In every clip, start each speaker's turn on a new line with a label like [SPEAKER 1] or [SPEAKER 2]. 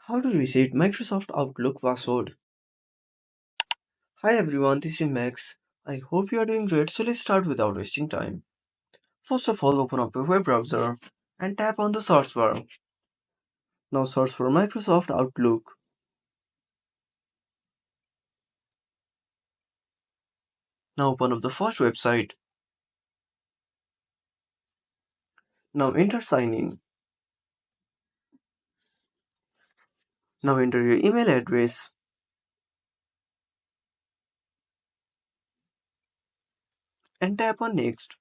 [SPEAKER 1] How to reset Microsoft Outlook password. Hi everyone, this is Max. I hope you are doing great, so let's start without wasting time. First of all, open up your web browser and tap on the search bar. Now search for Microsoft Outlook. Now open up the first website. Now enter sign in. Now enter your email address. And tap on next.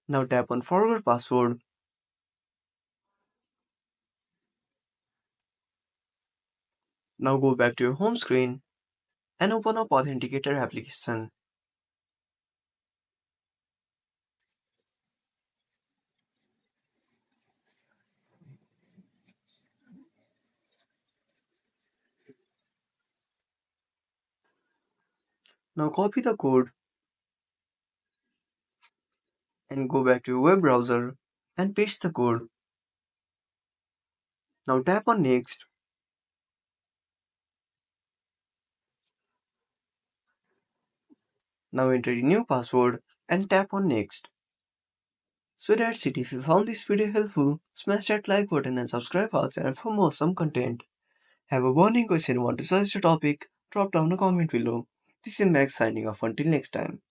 [SPEAKER 1] Now tap on forward password. Now go back to your home screen and open up Authenticator application. Now copy the code and go back to your web browser and paste the code. Now tap on next. Now enter a new password and tap on next. So that's it. If you found this video helpful, smash that like button and subscribe our channel for more awesome content. Have a burning question, want to suggest a topic? Drop down a comment below. This is Max signing off until next time.